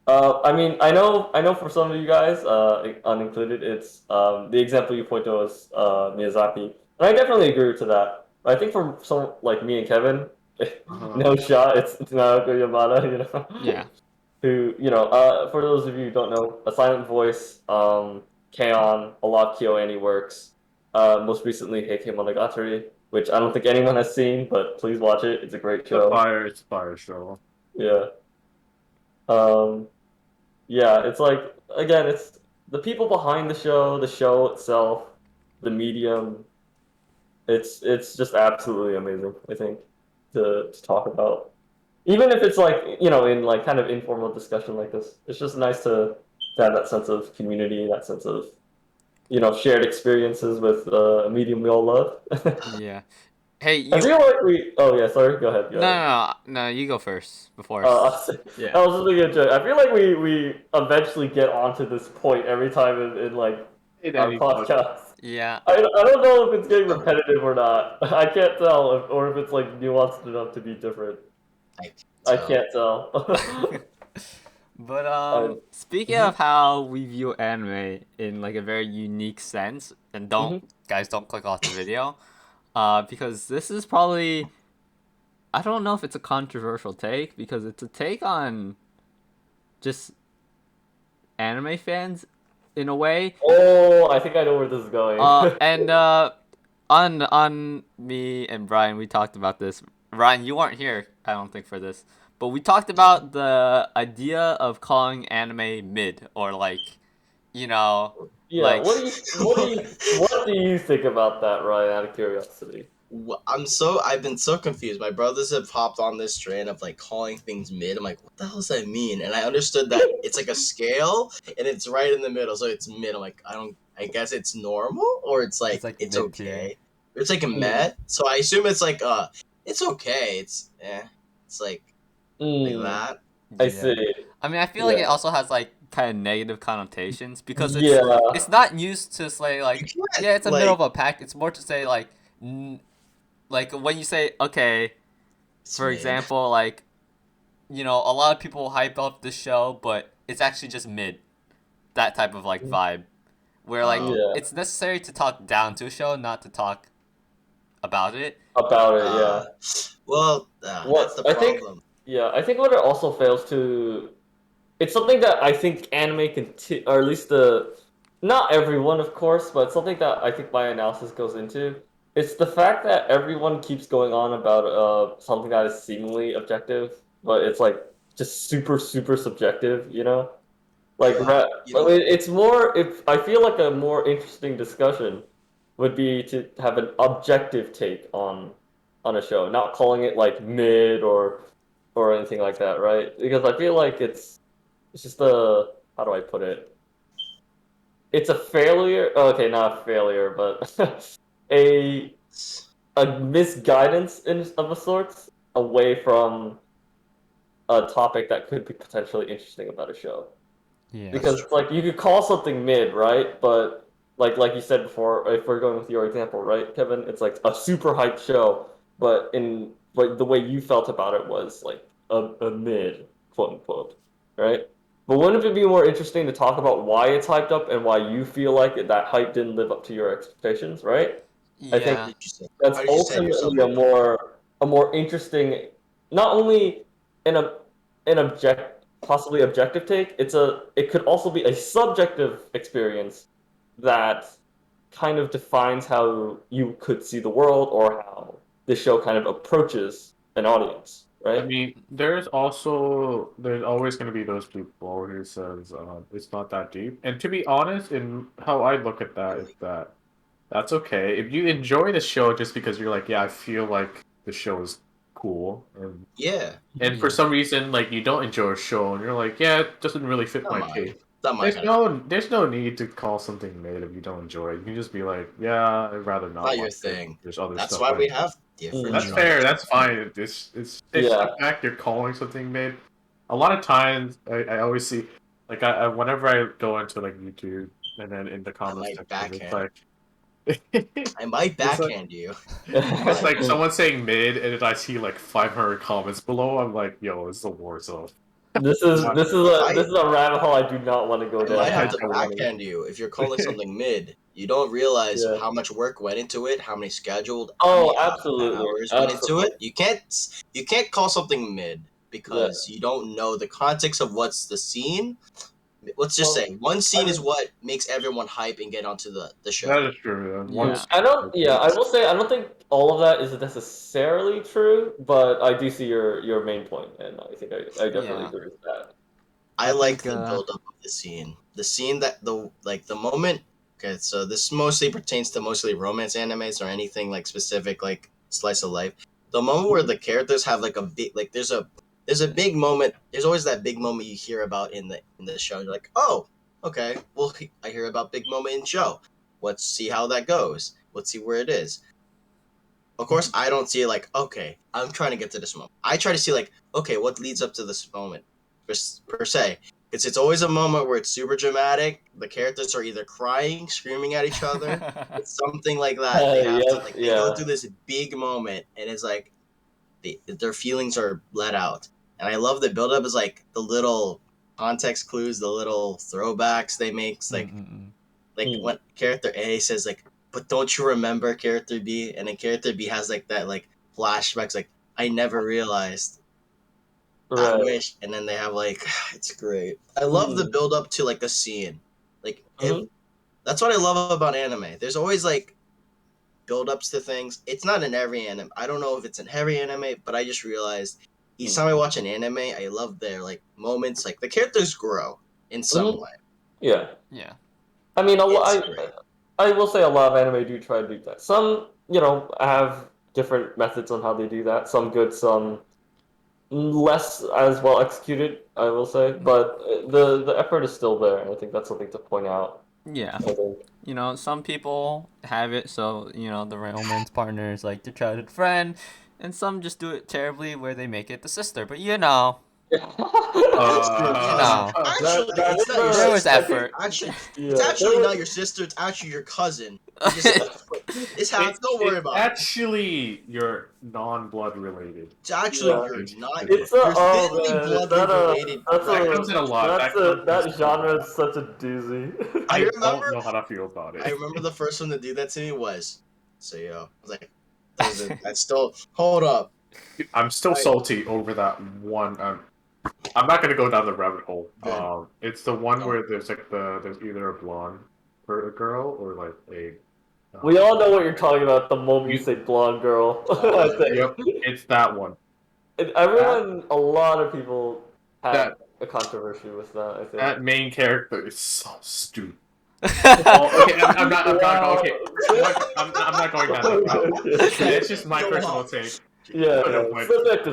I mean, I know for some of you guys, unincluded, it's the example you point to was Miyazaki, and I definitely agree to that. But I think for someone like me and Kevin, no shot. It's Naoko Yamada, you know. Yeah. Who, for those of you who don't know, A Silent Voice, K-On!, a lot of KyoAni works. Most recently, Heike Monogatari, which I don't think anyone has seen, but please watch it. It's a great show. It's a fire show. Yeah. Yeah, it's like, again, it's the people behind the show itself, the medium. It's just absolutely amazing, I think, to talk about. Even if it's like, in like kind of informal discussion like this, it's just nice to have that sense of community, that sense of, shared experiences with a medium we all love. Yeah. Hey, I you. feel like oh yeah, sorry, go ahead. No, you go first before. I Yeah. was just thinking a joke. I feel like we eventually get onto this point every time in like our podcast. Yeah. I don't know if it's getting repetitive or not. I can't tell or if it's like nuanced enough to be different. I can't tell. But speaking of how we view anime in like a very unique sense, and guys, don't click off the video, because this is probably, I don't know if it's a controversial take, because it's a take on just anime fans in a way. Oh, I think I know where this is going. And on me and Brian, we talked about this. Ryan, you weren't here, I don't think, for this, but we talked about the idea of calling anime mid, or like, Yeah, like, what do you think about that, Ryan? Out of curiosity. I've been so confused. My brothers have hopped on this train of like calling things mid. I'm like, what the hell does that mean? And I understood that it's like a scale and it's right in the middle, so it's mid. I'm like, I guess it's normal or it's It's like like it's mid-tier. okay. It's like a met, so I assume it's like it's okay. It's it's like Mm, that. I Yeah. see. I mean, I feel like it Yeah. also has like kind of negative connotations because Yeah. it's not used to say You like, can't yeah, it's a middle like of a pack. It's more to say like, like when you say okay, it's for mid. example, like a lot of people hype up the show, but it's actually just mid. That type of like vibe, where like Oh, Yeah. it's necessary to talk down to a show, not to talk about it. About it, yeah. uh, well, that's What the I think, problem. yeah, I think what it also fails to, it's something that I think anime can, or at least not everyone, of course, but something that I think my analysis goes into. It's the fact that everyone keeps going on about something that is seemingly objective, but it's like just super, super subjective, you know? Like, Yeah, you I don't. mean, it's more, if I feel like a more interesting discussion would be to have an objective take on a show, not calling it like mid or anything like that, right? Because I feel like it's just a, how do I put it? It's a failure. Okay, not a failure, but a a misguidance of a sort away from a topic that could be potentially interesting about a show. Yeah. That's Because true. like you could call something mid, right? But like you said before, if we're going with your example, right, Kevin, it's like a super hyped show, but the way you felt about it was like a mid, quote unquote, right? But wouldn't it be more interesting to talk about why it's hyped up and why you feel like that hype didn't live up to your expectations, right? I think Yeah. that's How did you set yourself ultimately up for failure? a more interesting, not only an an possibly objective take. It could also be a subjective experience that kind of defines how you could see the world or how the show kind of approaches an audience, I right? mean, there's always going to be those people who says it's not that deep. And to be honest, in how I look at that is Really? that that's okay. If you enjoy the show just because you're like, yeah, I feel like the show is cool, Yeah, and for Yeah. some reason like you don't enjoy a show and you're like, yeah, it doesn't really fit not my my, taste. not my There's kind of. no need to call something made if you don't enjoy it. You can just be like, yeah, I'd rather not Not your like it. thing. There's other That's stuff why I we enjoy. have different That's Mm, fair. genres. That's fine. It's yeah. the fact you're calling something made. A lot of times, I always see, like, whenever I go into like YouTube and then in the I comments might section, it's backhand. like, I might it's like backhand you. it's But like someone saying mid, and then I see like 500 comments below. I'm like, yo, it's a war zone. Not- This is a rabbit hole I do not want to go I might down. have I Yeah. to don't want backhand you if you're calling something mid. You don't realize Yeah. how much work went into it, how Oh, many absolutely, hours went into absolutely. it. You can't call something mid Yeah. because you don't know the context of what's the scene. Let's just say Well, one I scene is mean, what makes everyone hype and get onto the that show. is true. Yeah. I don't. Yeah, I It's, will say I don't think all of that is necessarily true, but I do see your main point, and I think I definitely Yeah. agree with that. I I like think the build up of the scene. The scene that the moment. Okay, so this mostly pertains to mostly romance animes or anything like specific like slice of life. The moment where the characters have like a big like there's a big moment. There's always that big moment you hear about in the show. You're like, oh, okay. Well, I hear about big moment in show. Let's see how that goes. Let's see where it is. Of course, I don't see it like, okay, I'm trying to get to this moment. I try to see like, okay, what leads up to this moment per se. It's always a moment where it's super dramatic. The characters are either crying, screaming at each other. It's something like that. They have to Yep. like they go Yeah. through this big moment, and it's like their feelings are let out. And I love the build up is like the little context clues, the little throwbacks they make. It's Mm-mm-mm. like Mm. when character A says like, "But don't you remember character B?" And then character B has like that like flashbacks like, "I never realized. I Right. wish." And then they have like, it's great. I love the Mm. build up to like a scene. Like if Hmm. that's what I love about anime. There's always like build ups to things. It's not in every anime. I don't know if it's in every anime, but I just realized each Mm. time I watch an anime, I love their like moments. Like the characters grow in some Hmm. way. Yeah. Yeah. I mean, It's great. I will say a lot of anime do try to do that. Some, have different methods on how they do that. Some good, some less as well executed, I will say. But the effort is still there, and I think that's something to point out. Yeah. I think. You know, some people have it so, you know, the romance partner is like their childhood friend, and some just do it terribly where they make it the sister. But you know, Uh, Actually, that it's is not your there was sister. effort. Actually, Yeah, it's actually there not was- your sister. It's actually your cousin. You just it's happened. Don't worry about it. Actually, you're non-blood related. It's actually Yeah. you're not. It's a You're oh thinly man, blood that related. that's That a comes in a lot. that's That a comes in that so genre much. is such a doozy. I I remember. don't know how to feel about I it. remember the first one to do that to me was. So yo, I was like, that's still. Hold up. I'm still salty over that one. I'm not gonna go down the rabbit hole. Yeah. It's the one No. where there's there's either a blonde for a girl or like a. We all know what you're talking about the moment you You- say blonde girl. Oh, I think. Yep, it's that one. And everyone, a lot of people had That- a controversy with that. I think. That main character is so stupid. Oh, okay, I'm not. I'm not. Wow. Okay, I'm not going down that route. Okay. It's just my Go personal on. take. Yeah, Could've yeah. went-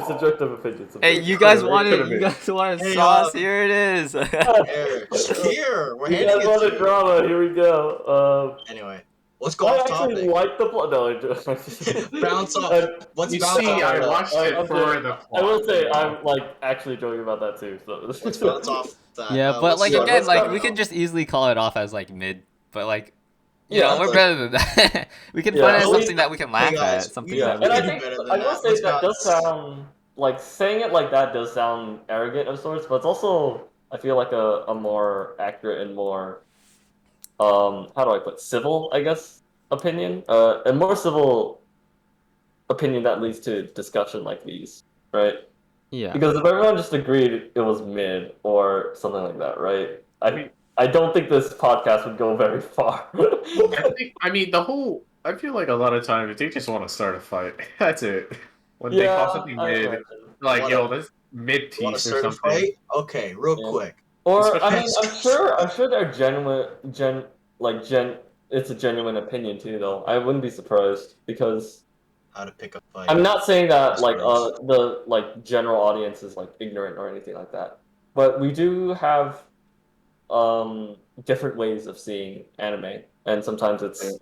Subjective opinion. Hey, Subjective. you guys Could've- wanted could've you been. guys wanted Hey, sauce? Here it is. Here, we're You handing guys it wanted to you. drama? Here we go. Anyway, let's go I off actually topic. like the plot. No, I do. Bounce off. Let's You bounce see, off. I watched it I'm for kidding. the I will plot. say I'm like actually joking about that too. So Let's bounce off that. Yeah, but let's- like yeah, again, let's like go we now. could just easily call it off as like mid, but like you Yeah, know, we're like- better than that. We can Yeah, find at it least- something that we can laugh guys, at, something Yeah, that we and I can can. do think better than I will that. say Let's that does bounce. sound like saying it like that does sound arrogant of sorts, but it's also I feel like a more accurate and more how do I put civil, I guess, opinion. A more civil opinion that leads to discussion like these, right? Yeah. Because if everyone just agreed it was mid or something like that, right? mean- I don't think this podcast would go very far. I mean, the whole. I feel like a lot of times they just want to start a fight. That's it. When they call something I mid, imagine. like yo, Wanna- this mid Want to piece or start a something. fight? Okay, real Yeah. quick. Or I mean, Especially- I'm sure they're it's a genuine opinion too, though. I wouldn't be surprised because How to pick a fight. I'm not saying that like Experience. the like general audience is like ignorant or anything like that, but we do have different ways of seeing anime, and sometimes it's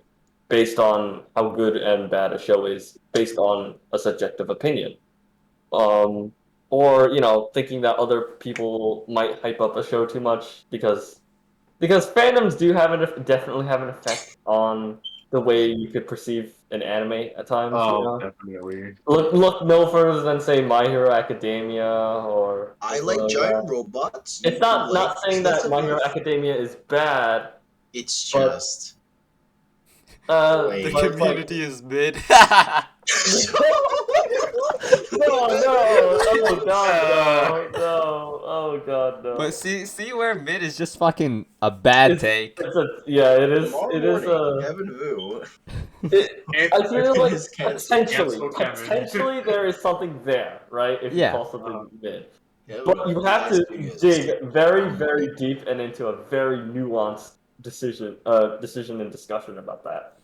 based on how good and bad a show is based on a subjective opinion. Or thinking that other people might hype up a show too much because fandoms do definitely have an effect on the way you could perceive an anime at times. Oh, definitely. Look no further than say My Hero Academia or I something like giant that. robots. It's not Like, saying that's that a My bit Hero of- Academia is bad. It's but- just. The Wait. but it's like- community is mid. no, oh god, no, oh god, no. But see where mid is just fucking a bad take. Yeah, it is. Tomorrow It is morning, Kevin Vu. I feel like His cancer. potentially there is something there, right? If Yeah. you call something mid, Kevin but you Vu have to is- dig very, very deep and into a very nuanced decision and discussion about that.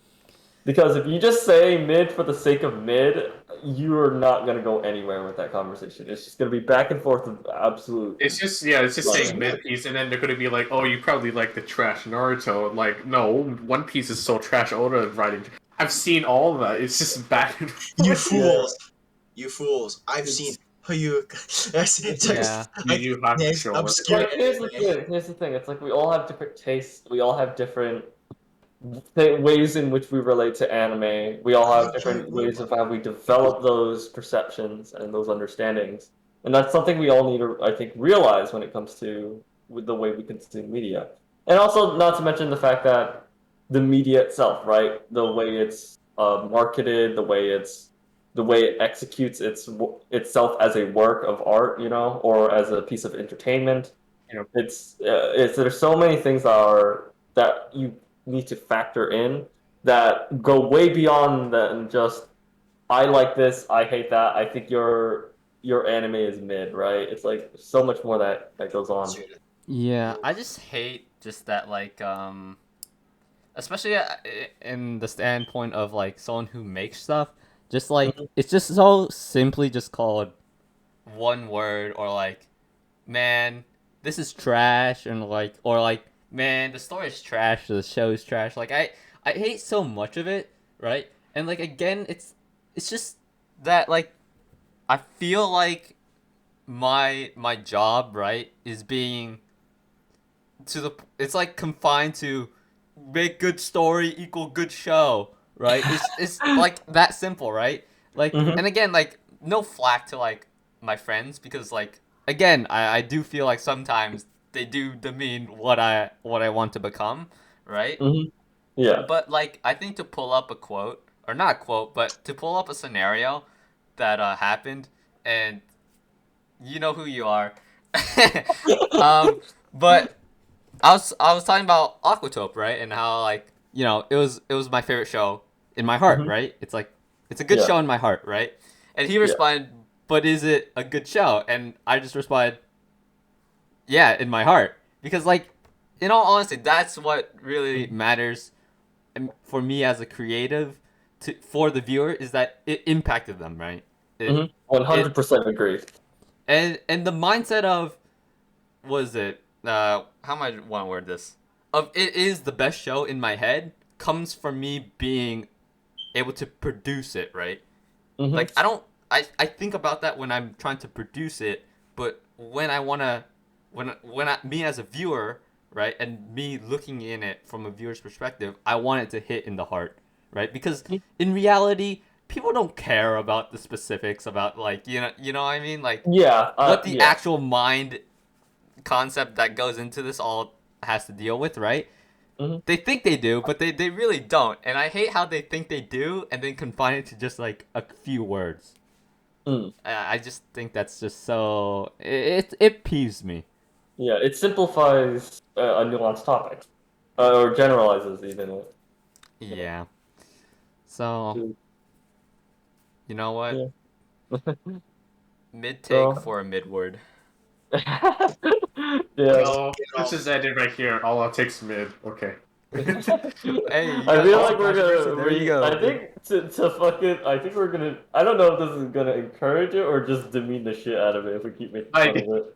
Because if you just say mid for the sake of mid, you are not going to go anywhere with that conversation. It's just going to be back and forth of absolute. It's just Right. saying mid piece, and then they're gonna be like, "Oh, you probably like the trash Naruto." Like, no, One Piece is so trash. Oda writing. I've seen all of that. It's just back and forth. You fools! You fools! I've seen. You. Yeah. You have to Yes, show I'm us. scared. Like, here's the thing. Here's the thing. It's like we all have different tastes. We all have different ways in which we relate to anime. We all have different ways of how we develop those perceptions and those understandings. And that's something we all need to, I think, realize when it comes to with the way we consume media. And also, not to mention the fact that the media itself, right? The way it's marketed, the way it executes itself as a work of art, or as a piece of entertainment. Yep. There's so many things that you need to factor in that go way beyond than just I like this, I hate that, I think your anime is mid, right? It's like so much more that goes on. Yeah, I just hate just that like especially in the standpoint of like someone who makes stuff, Just like it's just so simply just called one word, or like, man, this is trash, and like, or like, man, the story's trash, the show's trash. Like I hate so much of it, right? And like again, it's just that like I feel like my job, right, is being to the it's like confined to make good story equal good show, right? It's like that simple, right? Like, Mhm. and again, like, no flack to like my friends, because like again, I do feel like sometimes they do demean what I want to become, right? Mhm. Yeah. But like I think to pull up a quote, or not a quote, but to pull up a scenario that happened, and you know who you are. But I was talking about Aquatope, right? And how like, it was my favorite show in my heart, Mhm. right? It's like it's a good Yeah. show in my heart, right? And he Yeah. responded, "But is it a good show?" And I just responded, "Yeah, in my heart." Because like, in all honesty, that's what really matters for me as a creative, for the viewer, is that it impacted them, right? It Mhm. 100% agree. and the mindset of, was it how am I want to word this, of it is the best show in my head, comes from me being able to produce it, right? Mhm. Like I think about that when I'm trying to produce it, but when I want to, me as a viewer, right, and me looking in it from a viewer's perspective, I want it to hit in the heart, right? Because in reality, people don't care about the specifics about, like, what I mean, like Yeah. what the Yeah. actual mind concept that goes into this all has to deal with, right? Mhm. They think they do, but they really don't. And I hate how they think they do and then confine it to just like a few words. Mm. I just think that's just so, it peeves me. Yeah. It simplifies a nuanced topic, or generalizes even. Yeah. So, Mm. you know what? Yeah. Mid take So. for a mid word. Yeah. No, Get this off. is ended right here. All it takes mid. Okay. Hey, you I got feel oh, like we're controversy. gonna There you go. I think to fucking I think we're gonna I don't know if this is gonna encourage it or just demean the shit out of it if we keep making fun of it.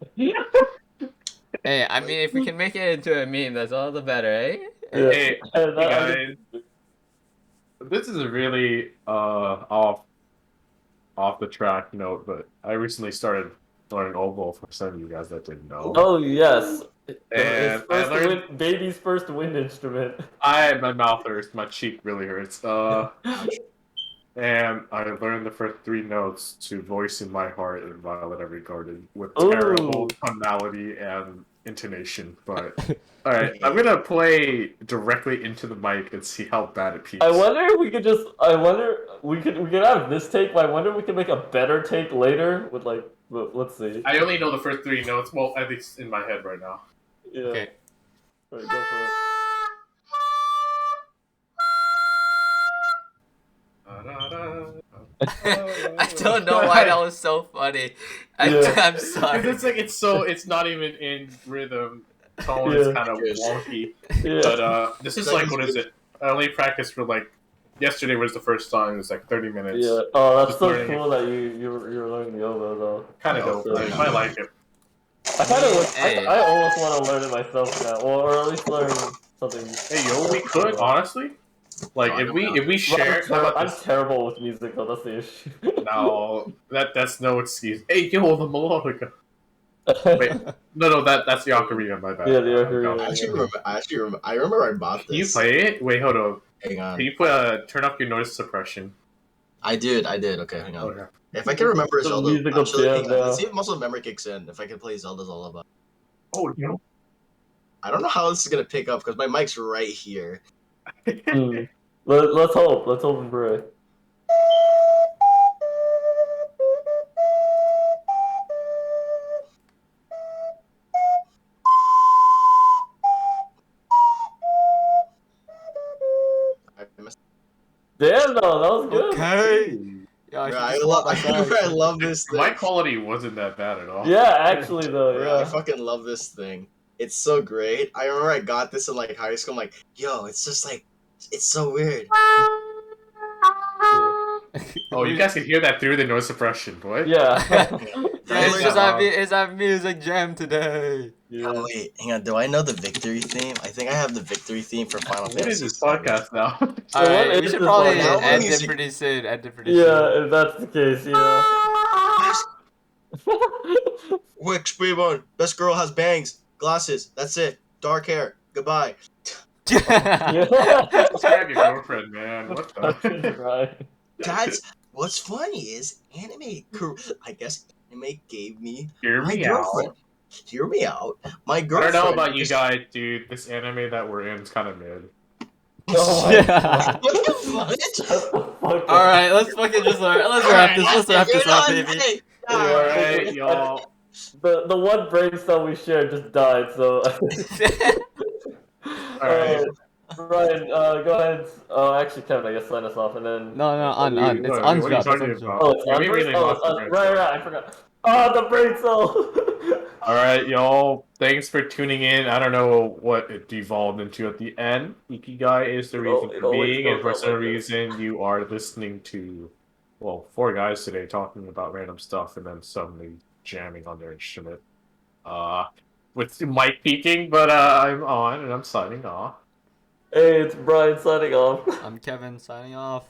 Hey, I mean, if we can make it into a meme, that's all the better, eh? Yeah. Hey, And hey I guys, this is a really off the track note, but I recently started learning oboe for some of you guys that didn't know. oh yes. His And I first learned baby's first wind instrument. my mouth hurts, my cheek really hurts. And I learned the first three notes to Voice in My Heart and Violet Every Garden with terrible Ooh. tonality and intonation. But alright, I'm gonna play directly into the mic and see how bad it peaks. I wonder if we could just I wonder we could have this take, but I wonder if we can make a better take later with like let's see. I only know the first three notes, well, at least in my head right now. Yeah. Okay. Alright, go for it. I don't know why that was so funny. Yeah. I'm sorry. It's like it's not even in rhythm. Tone is Yeah. kind of Cheers. wonky. Yeah. But this is like, what is it? I only practiced for like, yesterday was the first song. It was like 30 minutes. Yeah. Oh, that's Just so learning cool that you're learning the oboe though. Kind of No, dope. I know. I like it. I kind of Hey. I almost want to learn it myself now, or at least learn something. Hey, yo, we could honestly, like, No, I if don't we know. share. How about I'm this? terrible with music though. That's the issue. No, that's no excuse. Hey, yo, the melodica. Wait, no, that's the ocarina. My bad. Yeah, the I'm ocarina. dumb. I remember I bought Can you this. play it? Wait, hold on. Hang Can on. you turn up your noise suppression? I did. Okay, hang on. Okay. If I can remember The Zelda, musical actually, jam hang on. Let's now. see if muscle memory kicks in. If I can play Zelda's Lullaby. Oh, you know. I don't know how this is gonna pick up because my mic's right here. Hmm. Let's hope. Let's hope and pray. I missed. Damn, no, that was good. Okay. Yeah, I Bro, should I just love. swap my sides. I love this thing. My quality wasn't that bad at all. Yeah, actually though, Bro, I yeah. fucking love this thing. It's so great. I remember I got this in like high school. I'm like, yo, it's just like, it's so weird. Oh, you guys can hear that through the noise suppression, boy. Yeah. Yeah, Nice. it's our music jam today. Yeah. Oh, wait, hang on. Do I know the victory theme? I think I have the victory theme for Final What Fantasy is this VII. podcast now? So what Alright, we is should this probably podcast? end it Music. pretty soon. End it pretty soon. Yeah, if that's the case, yeah. Quick, Speedbone. Best girl has bangs, glasses. That's it. Dark hair. Goodbye. Yeah. Describe your girlfriend, man. What Fucking the? right. That's what's funny is I guess anime gave me Hear my me girlfriend. out. Hear me out. My I girlfriend. don't know about you just- guys, dude. This anime that we're in is kind of mid. Oh my Yeah. What the fuck? Shut the fuck up. Alright, let's fucking just let's wrap this. Let's wrap this up, baby. Yeah. Alright, y'all. The one brain cell we shared just died, so. Alright. Ryan, go ahead. Actually, Kevin, I guess sign us off, and then. No, on. Dude, It's what on are you job. talking It's on about? job. Oh, it's Yeah, on we first? really Oh, lost it's the on. brain Right, cell. right, I forgot. Oh, the brain cell! Alright, y'all. Thanks for tuning in. I don't know what it devolved into at the end. Ikigai is the reason It for always being, and for goes out some like this. reason you are listening to, well, 4 guys today talking about random stuff and then suddenly jamming on their instrument. With mic peaking, but I'm on and I'm signing off. Hey, it's Brian signing off. I'm Kevin signing off.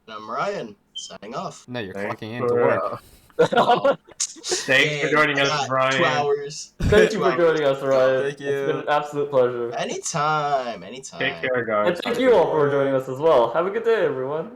I'm Ryan signing off. No, you're Thanks clocking in to for, work. Thanks for joining I us, got Brian. 2 hours. Thank you 2 for hours. joining us, Ryan. Thank It's been you. an absolute pleasure. Anytime. Take care, guys. And thank you all for joining us as well. Have a good day, everyone.